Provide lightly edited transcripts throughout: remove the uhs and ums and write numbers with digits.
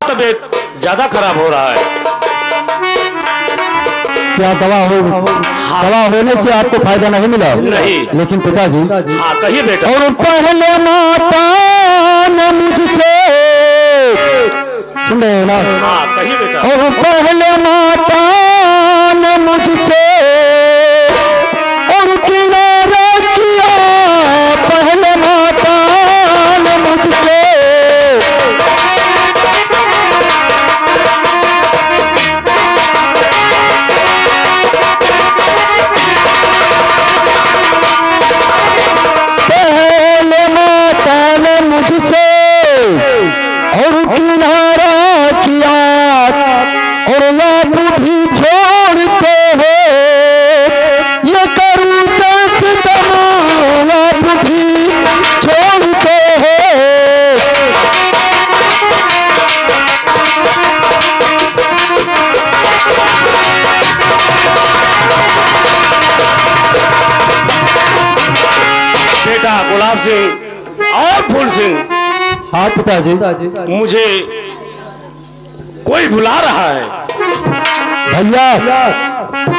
तबीयत ज्यादा खराब हो रहा है। क्या दवा होने से आपको फायदा नहीं मिला? नहीं। लेकिन पिताजी। हाँ कहिए बेटा। और पहले माता ने मुझसे, सुन रहे हो ना? हाँ कहिए बेटा। और पहले माता ने मुझसे और किनारा किया, पहले माता ने मुझसे और किनारा किया, और आप भी छोड़ते हो ये करूँ दस दम, आप भी छोड़ते हो। बेटा गुलाब सिंह और फूल सिंह। हाँ पिताजी। मुझे कोई बुला रहा है।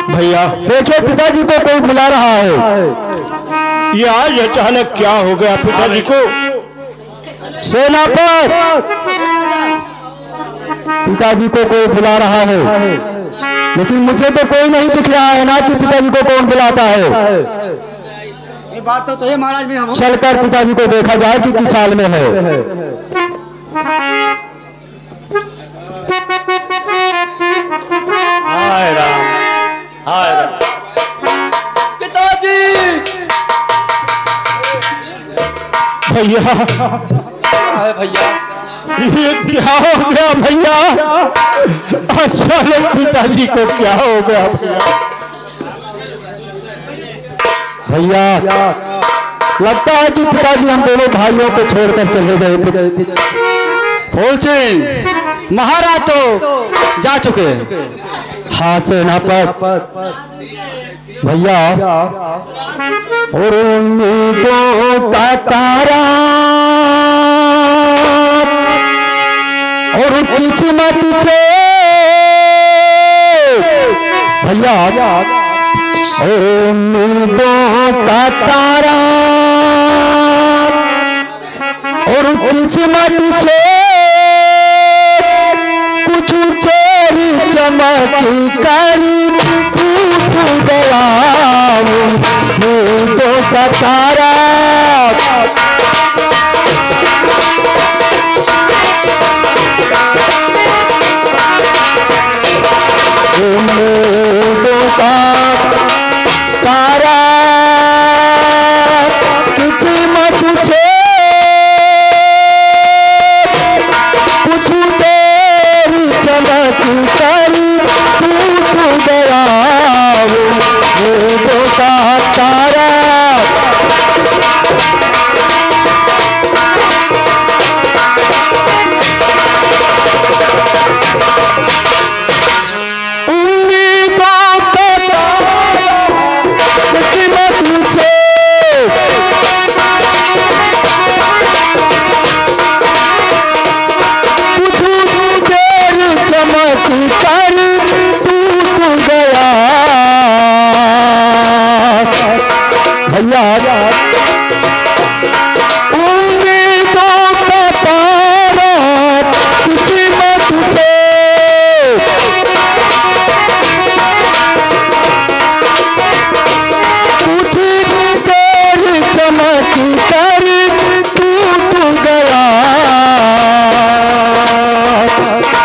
भैया देखिए, पिताजी को कोई बुला रहा है। ये आज अचानक क्या हो गया पिताजी को? सेना पर पिताजी को कोई बुला रहा है, लेकिन मुझे तो कोई नहीं दिख रहा है ना कि पिताजी को कौन बुलाता है। ये बात तो है महाराज में हम चलकर पिताजी को देखा जाए कि किस हाल में है। हाय राम, हाय राम। पिताजी। भैया भैया ये क्या हो गया भैया? अचानक पिताजी को क्या हो गया भैया? लगता है कि पिताजी हम दोनों भाइयों को छोड़कर चले गए। फूल सिंह महाराज तो जा चुके हैं। हाँ सेनापति भैया, और उम्मीदों का तारा और किस्मत से भैया, और उम्मीदों का तारा और किस्मत से कुछ तेरी चमक करी टूट गया, उम्मीदों का तारा उम्मीदों का तारा किस्मत से कुछ तेरी चमक करी टूट गया, उम्मीदों का तारा। भैया उम्मीदों का तारा किस्मत से कुछ देर चमक कर टूट गया।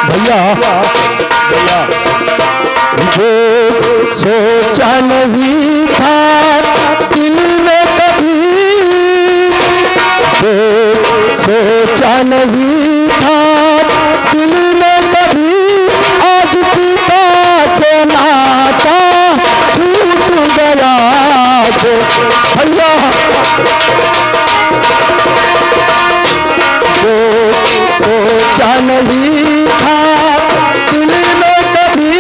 भैया मुझे सोचा नहीं था दिल में कभी, सोचा नहीं था दिल में कभी, आज पिता से नाता छूट गया। भैया सोचा नहीं था दिल में कभी,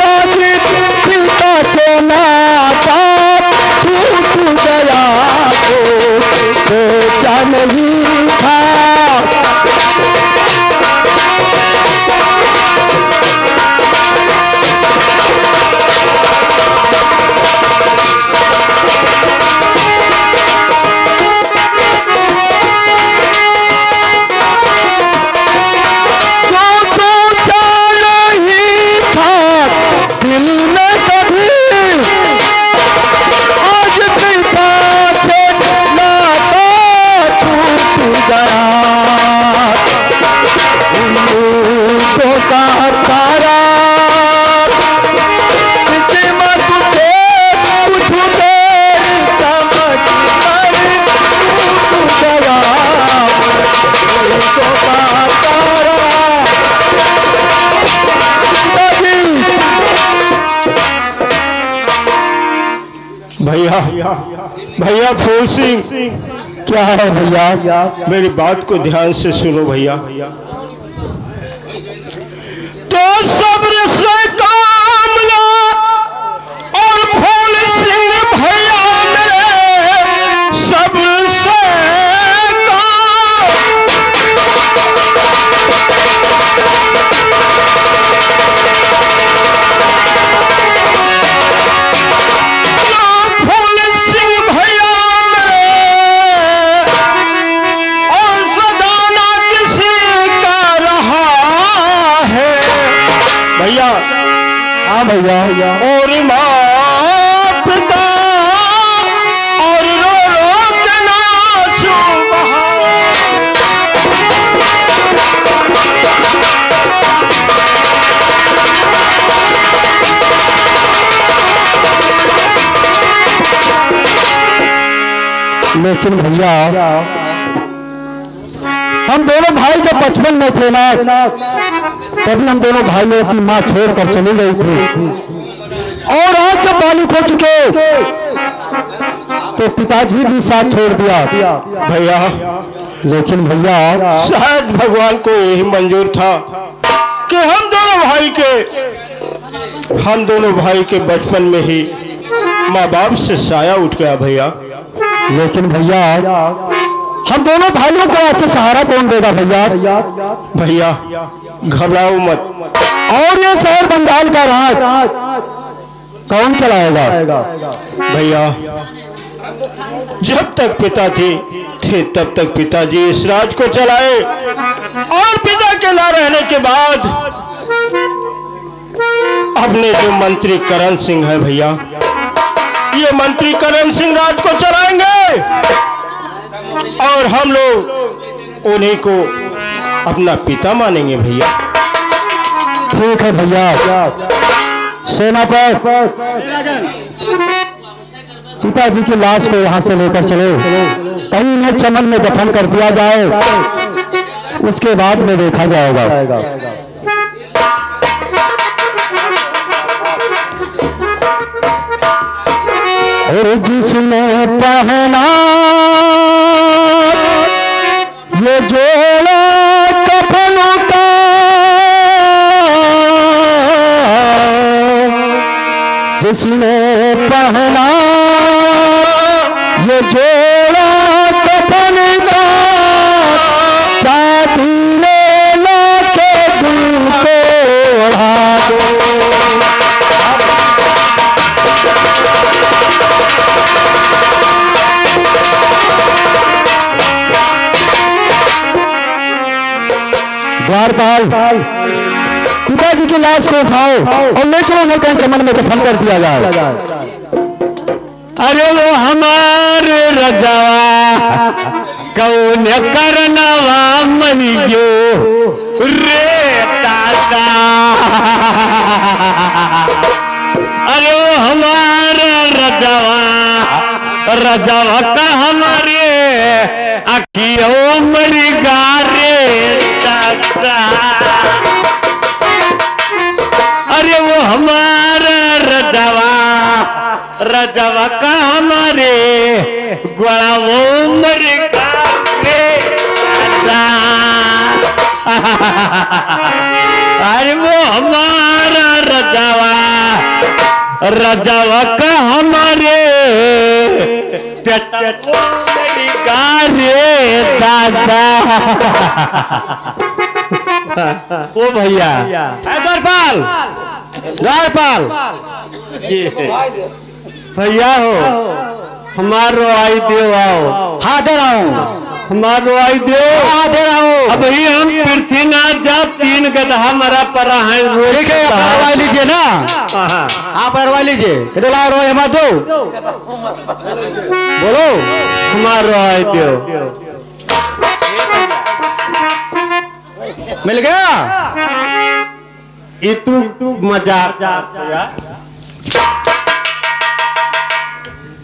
आज पिता से नाता छूट गया। सोचा नहीं था का तारा, किस्मत से पूछूं तेरी चमक पर टूट गया मुल्कों का तारा। भैया भैया फूल सिंह, क्या है भैया? मेरी बात को ध्यान से सुनो भैया। तो सब्र से काम लो और फूल सिंह भैया मेरे सब्र से काम। फूल सिंह भैया मेरे और सदाना किसी का रहा है भैया। हाँ भैया। और माँ पिता और रो रो के नाचू बहा। लेकिन भैया हम दोनों भाई जब बचपन में थे ना, तभी हम दोनों भाइयों अपनी माँ छोड़कर चली गई थी, और आज जब बालिक हो चुके तो पिताजी भी साथ छोड़ दिया भैया। लेकिन भैया शायद भगवान को यही मंजूर था कि हम दोनों भाई के बचपन में ही माँ बाप से साया उठ गया भैया। लेकिन भैया हम दोनों भाइयों को ऐसे सहारा कौन देगा भैया? भैया घबराओ मत। और ये शहर बंगाल का राज कौन चलाएगा? भैया जब तक पिता थे तब तक पिताजी इस राज को चलाए, और पिता के ना रहने के बाद अपने जो मंत्री करण सिंह है भैया, ये मंत्री करण सिंह राज को चलाएंगे और हम लोग उन्हीं को अपना पिता मानेंगे भैया। ठीक है भैया, सेनापति पिताजी की लाश को यहाँ से लेकर चले, कहीं इन्हें चमन में दफन कर दिया जाए, उसके बाद में देखा जाएगा। और जिसने पहना ये जोड़ा कफनों का, जिसने पहना ये जोड़ा कफन का, चांदी ले लाके दिल को ओढ़ा दो। द्वारपाल पिताजी की लाश को उठाओ और ले चलो, नहीं कहीं चमन में दफन कर दिया जाए। अरे वो हमारे रजावा कौन करनवा मनियो रे दादा। अरे वो हमारा रजावा का हमारे अखियों मरी गारे दादा। अरे वो हमारा रजावा का हमारे गोड़ा वो मरी गारे दादा। अरे वो हमारा रजावा का हमारे गारे दादा। ओ भैया द्वारपाल भैया हो, हमारो आई देव आओ। हाँ दे रहा हूँ, हमारो आई देव। हाँ दे रहा हूँ। अब ही हम पृथ्वीनाथ जब 3 गधा मरा पर हैं। ठीक है, परवा लीजिए ना। हाँ परवा लीजिए, कितने ला रो हमारे दो बोलो। हमारो आई देव मिल गया। ये तू मजाक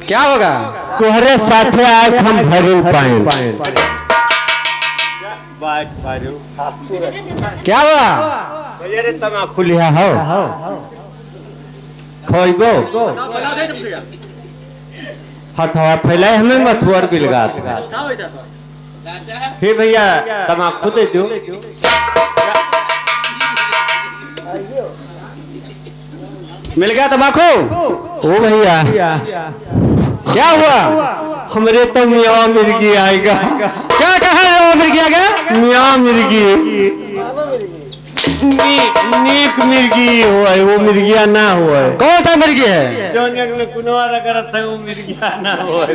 क्या होगा? तुहरे साथे आज हम भरे पाए क्या हुआ? तमाकू लिया हो खोइबो हथवा फैलाए हमें मथुअर बिलगा फिर भैया तमाकू दे दो। मिल गया तम्बाकू? ओ भैया क्या हुआ? हमरे तो मियाँ मिर्गी आएगा। क्या कहा मिल गया? क्या मियाँ मिर्गी नीक मिर्गी हुआ है, वो मिर्गिया ना हुआ है। कौन सा मिल गया है? जो ने कुनवारा करत है वो मिर्गिया ना हुआ है।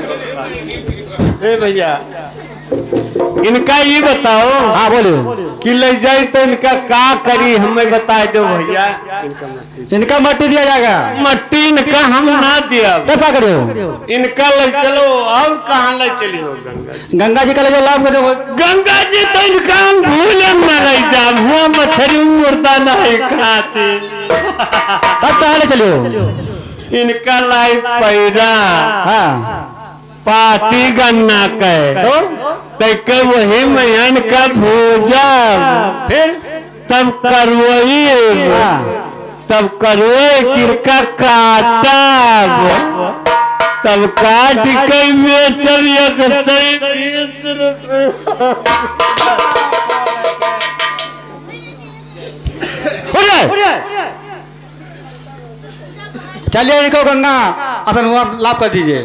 ए भैया इनका ये बताओ। हाँ बोलो। कि ले जाए तो इनका का करी हमें बता दो भैया। इनका मट्टी दिया जाएगा? मट्टी इनका हम ना दिया। क्या करो? इनका ले चलो और कहाँ ले चली हो गंगा जी का ले जाओ लाभ करो। गंगा जी तो इनका हम भूले न ले जा हुआ मछली मुर्दा नहीं खाते। अब कहाँ ले चलो? इनका लाई पैरा हाँ पाती गन्ना के तो वही मैन का भूजा फिर तब करवई तब करवे किरका काटा तब काट के बेचल 120 रुपये। चलिए इनको गंगा असन लाभ कर दीजिए।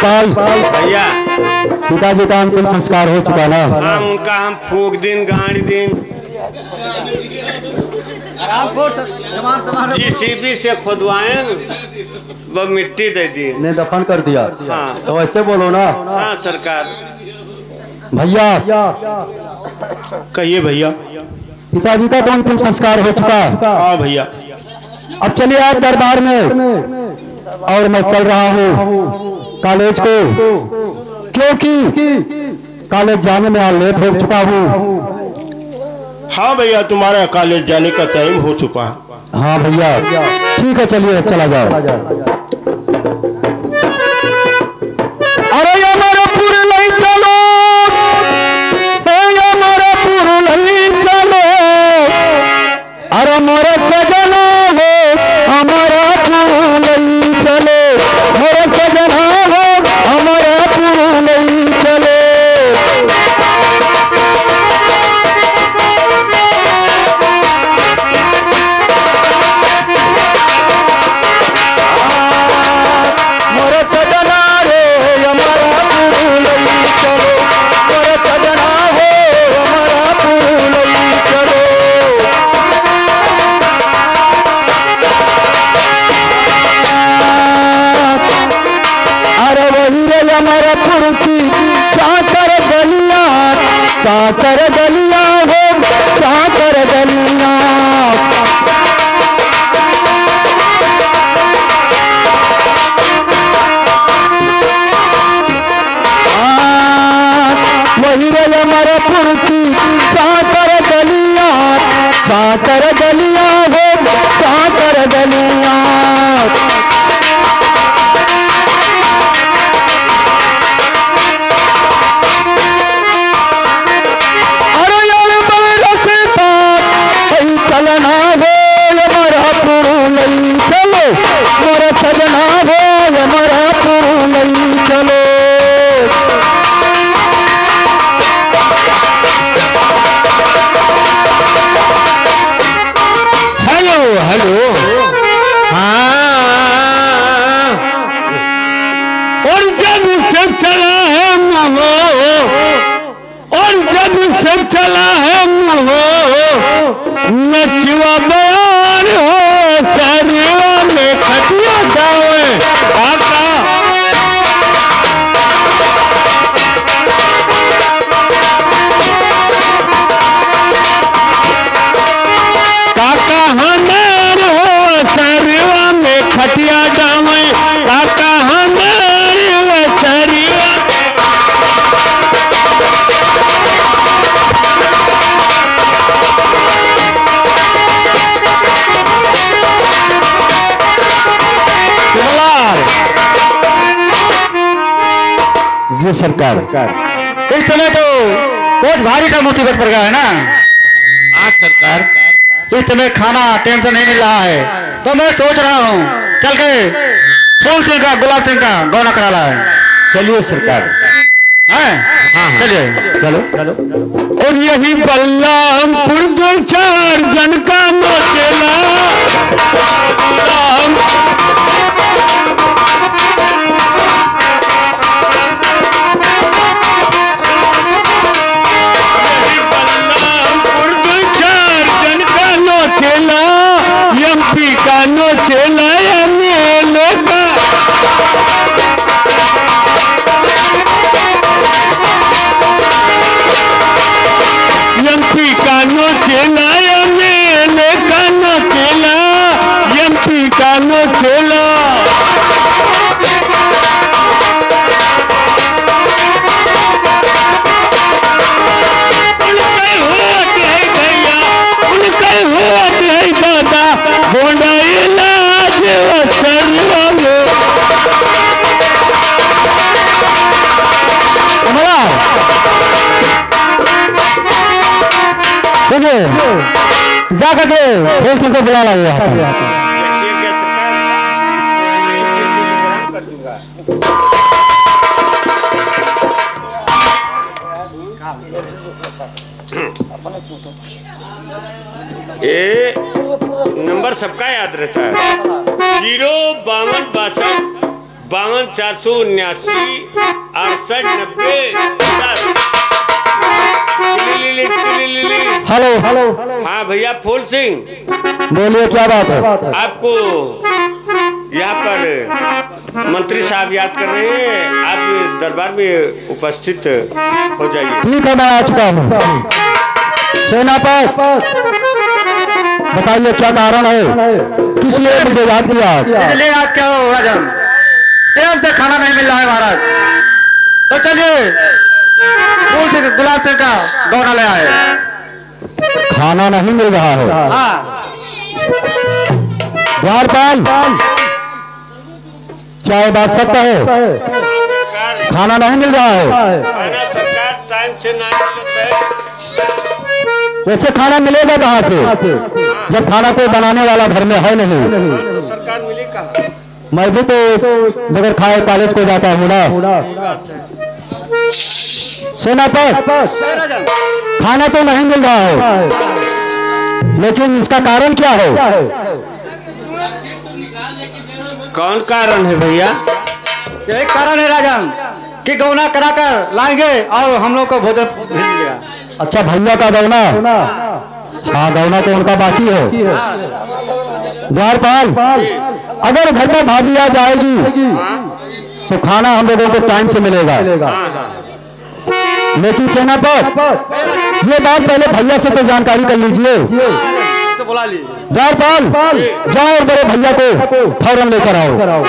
भैया पिताजी का अंतिम संस्कार हो चुका ना? हम उनका हम फूक दिन गाड़ी दिन जीसीबी से खुदवाए वो मिट्टी दे दी। ने दफन कर दिया। हाँ। तो ऐसे बोलो ना। हाँ सरकार। भैया कहिए भैया। पिताजी का तो अंतिम संस्कार हो चुका। हाँ भैया। अब चलिए आप दरबार में और मैं चल रहा हूँ कॉलेज को, क्योंकि कॉलेज जाने में लेट हो चुका हूँ। हाँ भैया तुम्हारा कॉलेज जाने का टाइम हो चुका है। हाँ भैया ठीक है चलिए चला जाओ। अरे हमारा पूरे नहीं चलो, हमारा पूरे नहीं चलो, अरे मोरा सजना हो हमारा पूरे नहीं चलो, मोरा सजना हो हमारा पूरे नहीं चलो। साकर गलिया हो साकर गलिया, वही रे हमारा पुरखी साकर गलिया, साकर गलिया हो साकर गलिया। चलना हो हमारा पुरु नहीं चलो, मोरा सजना हो हमारा पुरु नहीं चलो। हेलो हेलो हाँ और जब सब चला है महो, और जब सब चला है महो जी सरकार। इस समय तो बहुत भारी सा मुसीबत पड़ गया है ना। हाँ सरकार। इस समय खाना टाइम से नहीं मिल रहा है, तो मैं सोच रहा हूँ चल के फूल सिंह का गुलाब सिंह का गौना करा ला है। चलिए सरकार। हाँ चलिए चलो चलो। और यही बल्लामपुर दो चार जन का मोचेला, बल्लामपुर दो चार जन का नोचेला, एमपी का नोचेला मेले का। एमपी का नोचेला मेले का नोचेला, एमपी का नोचेला। उनके होत है भैया, उनके होत है दादा, गोंडा इलाज सर्वा में। जा करके फूल सिंह को बुला ला यहाँ पर। कैसी है क्या सरकार? कर दूंगा। ये नंबर सबका याद रहता है। 05262 68 90 हेलो हेलो। हाँ भैया फूल सिंह, बोलिए क्या बात है? आपको यहाँ पर मंत्री साहब याद कर रहे हैं, आप दरबार में उपस्थित हो जाइए। ठीक है, मैं आ चुका हूँ। सेनापति बताइए क्या कारण है, किस लिए मुझे याद किया? इसलिए आज क्या हो राजन, टाइम से खाना नहीं मिल रहा है महाराज, तो चलिए फूल सिंह गुलाब सिंह का गौना ले आए। खाना नहीं मिल रहा है? हाँ द्वारपाल, क्या ये बात सत्य है? सरकार, खाना नहीं मिल रहा है? खाना सरकार टाइम से ना मिलता है। वैसे खाना मिलेगा कहाँ से, जब खाना कोई बनाने वाला घर में है नहीं? तो सरकार मिली कहाँ? मैं भी तो बगैर खाए कॉलेज को जाता हूँ ना। सेनापति, खाना तो नहीं मिल रहा है, लेकिन इसका कारण क्या है? कौन कारण है भैया? यही कारण है राजन कि गौना कराकर लाएंगे और हम लोग को भोजन मिलेगा। अच्छा भैया का गौना? हाँ गौना तो उनका बाकी है। द्वारपाल, अगर घर में भाभी आ जाएगी तो खाना हम लोगों को टाइम से मिलेगा। लेकिन सेनापति, ये बात पहले भैया से तो जानकारी कर लीजिए। तो बुला लीजिए। द्वारपाल, जाओ और बड़े भैया को फौरन लेकर आओ।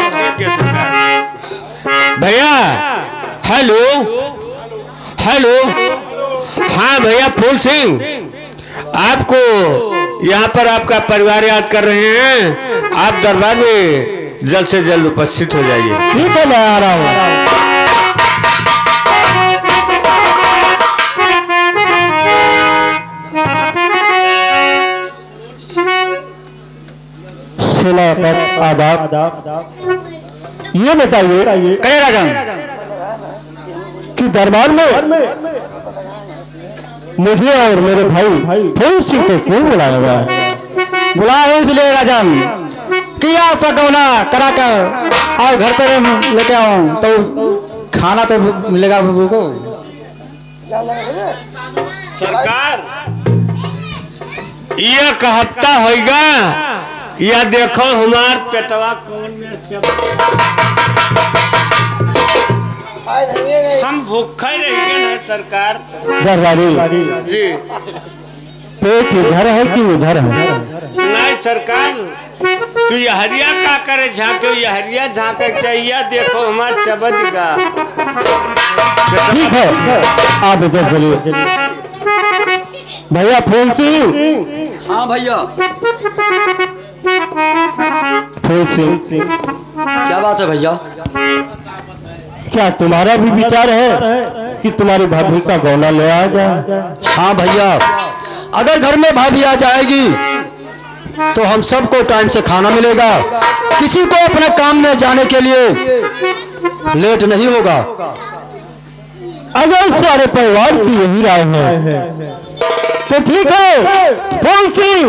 भैया हेलो हेलो। हाँ भैया फूल सिंह, आपको यहाँ पर आपका परिवार याद कर रहे हैं, आप दरबार में जल्द से जल्द उपस्थित हो जाइए। ठीक है, मैं आ रहा हूँ। आदाब। ये बताइए कहे राजन कि दरबार में मुझे और मेरे भाई फूल सिंह को क्यों बुलाया हुआ है? बुलाए इसलिए राजन कि आपका गौना करा कर और घर पर लेके आऊं तो खाना तो मिलेगा हम लोगों को। सरकार, ये हफ्ता होगा या देखो हमार पेटवा कौन में हम भूखा रहेंगे ना सरकार। दरबारी जी पेट इधर है कि उधर है? नहीं सरकार, तू यहरिया का करे झांके, यहरिया झांके चाहिए, देखो हमार चबदगा। ठीक है, आप इधर चलिए। भैया फूल सिंह। हाँ भैया। फूल सिंह, क्या बात है भैया? क्या तुम्हारा भी विचार है कि तुम्हारी भाभी का गौना ले आ जाए? हाँ भैया, अगर घर में भाभी आ जाएगी तो हम सबको टाइम से खाना मिलेगा, किसी को अपने काम में जाने के लिए लेट नहीं होगा। अगर सारे परिवार की यही राय है तो ठीक है, फूल सिंह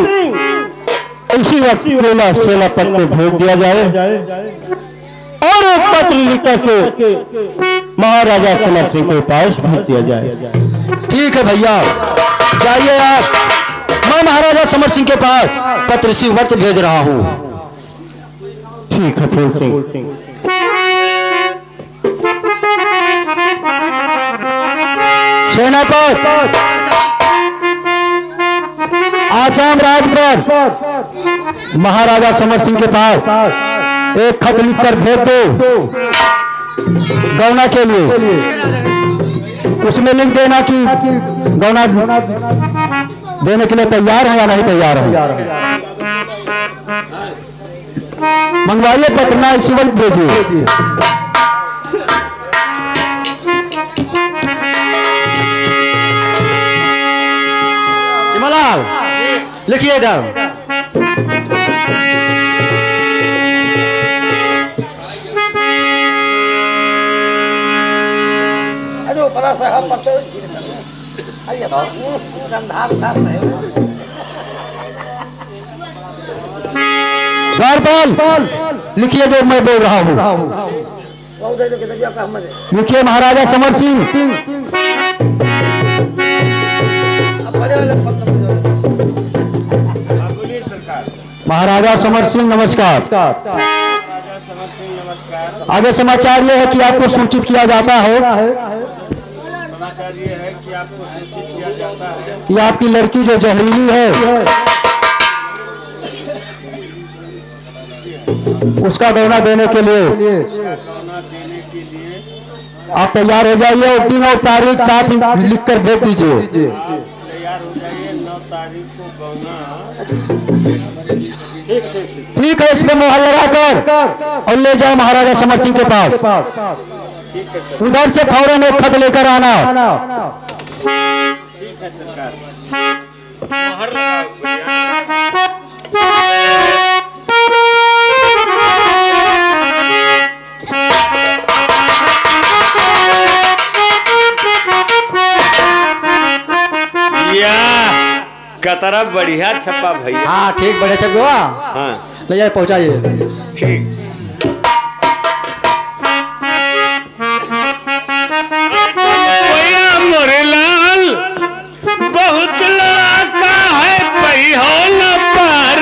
इसी वक्त केला सेनापत को भेज दिया जाए और एक पत्र लिख के महाराजा समर सिंह के पास भेज दिया जाए। ठीक है भैया, जाइए आप, मैं महाराजा समर सिंह के पास पत्र इसी वक्त भेज रहा हूँ। ठीक है फूल सिंह। सेनापत, आसाम राज पर महाराजा समर सिंह के पास एक खत लिखकर भेज दो गौना के लिए। उसमें लिख देना कि गौना देने के लिए तैयार है या नहीं तैयार है। मंगवाइए पत्र, ना इसी वक्त भेजिए। हिमालाल, लिखिए इधर। द्वारपाल, लिखिए जो मैं बोल रहा हूँ। लिखिए महाराजा समर सिंह, महाराजा समर सिंह नमस्कार। आगे समाचार यह है कि आपको सूचित किया जाता है कि आपकी लड़की जो जहरीली है उसका गौना देने के लिए आप तैयार हो जाइए और दिन और तारीख साथ ही लिखकर भेज दीजिए। तैयार हो जाइए, 9 तारीख को गौना। ठीक है, इस पर मोहर लगाकर और ले जाओ महाराजा समर सिंह के पास। उधर से फौरन एक खत लेकर आना। ठीक है सरकार। मोहर लगाओ। कतरा बढ़िया छपा भैया। हाँ ठीक, बढ़िया छप गया। हाँ ले जाए, पहुंचाइए। ठीक। भैया मोरे लाल बहुत लड़ाका है, पही हो न पार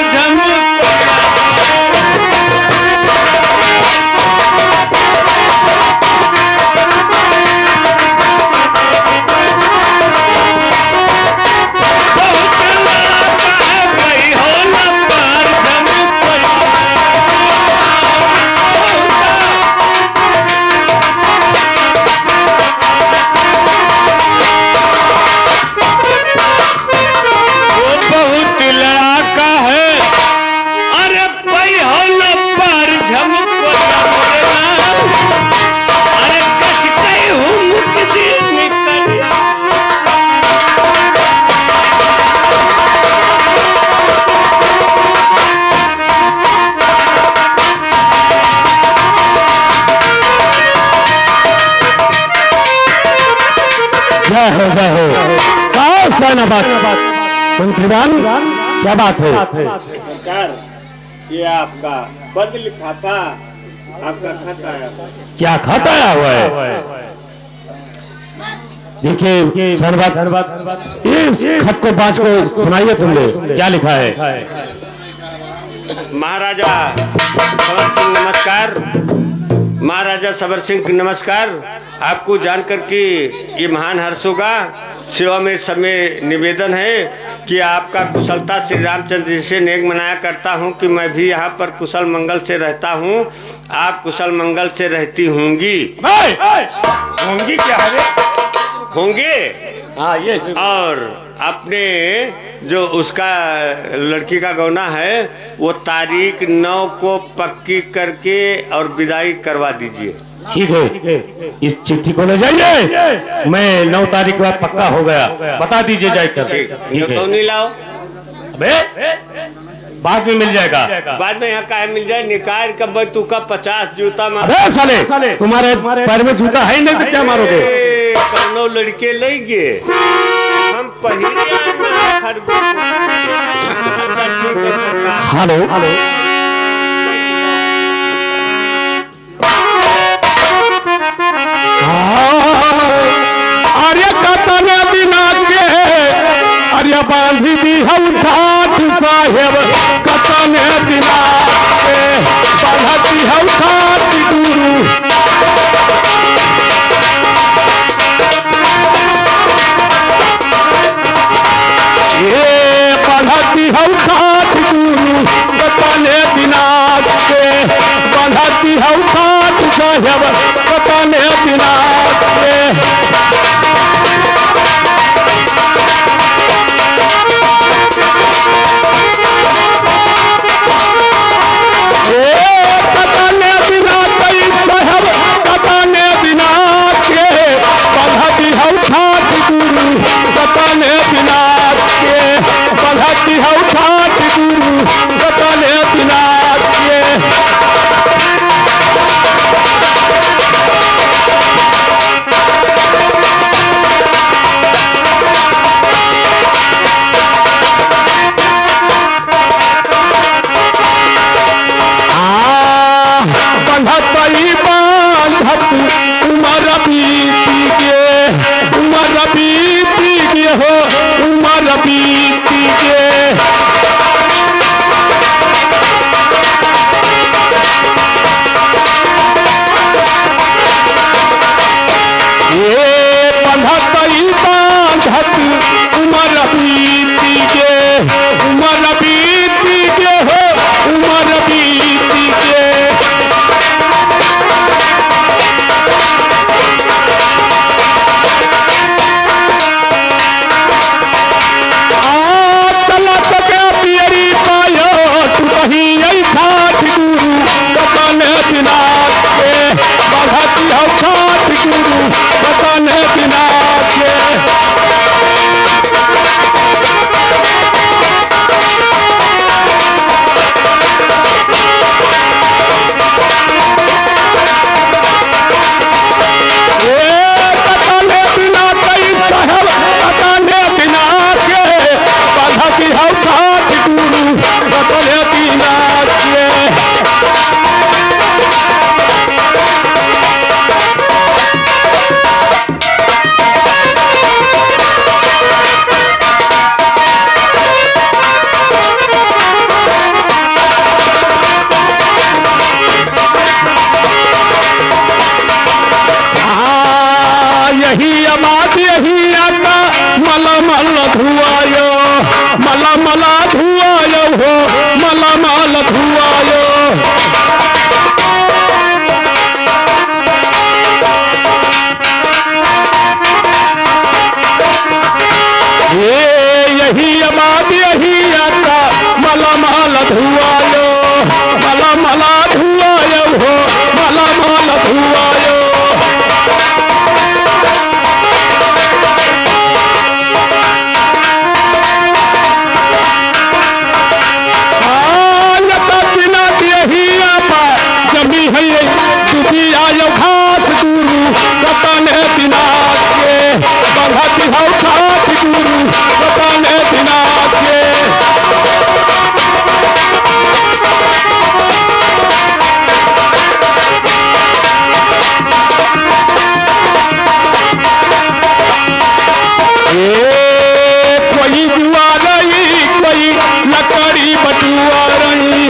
मंत्रीवान, क्या बात है? सरकार, ये आपका पद लिखा था, आपका खत आया। क्या खत आया हुआ है? देखिए धन्यवाद, इस खत को बाँच को सुनाइए, तुमने क्या लिखा है? महाराजा समर सिंह नमस्कार। महाराजा समर सिंह नमस्कार। आपको जानकर कि ये महान हर्ष होगा। सेवा में समय निवेदन है कि आपका कुशलता श्री रामचंद्र जी से नेक मनाया करता हूं कि मैं भी यहाँ पर कुशल मंगल से रहता हूं। आप कुशल मंगल से रहती होंगी। होंगी क्या है? होंगे। हाँ ये और अपने जो उसका लड़की का गौना है वो तारीख 9 को पक्की करके और विदाई करवा दीजिए। ठीक है, इस चिट्ठी को ले जाइए, मैं 9 तारीख के बाद पक्का हो गया, बता दीजिए जाकर। ठीक है, नहीं लाओ, अबे बाद में मिल जाएगा। बाद में यहाँ का मिल जाए, निकाल कब तू का 50 जूता मार। अबे साले, तुम्हारे पैर में जूता है नहीं तो क्या मारोगे? कौनो लड़के लेंगे हम पहले अच्छा ठीक है सरकार। हेलो अरे कतने बिना के अरे बांधी दी हम ठाठ साहेब, कतने बिना के बांधती हम ठाठ गुरु। ये बांधती हम ठाठ गुरु, कतने बिना के बांधती हम ठाठ साहेब, कतने बिना के। कोई जुआ रही, कोई लकड़ी बटुआ रही,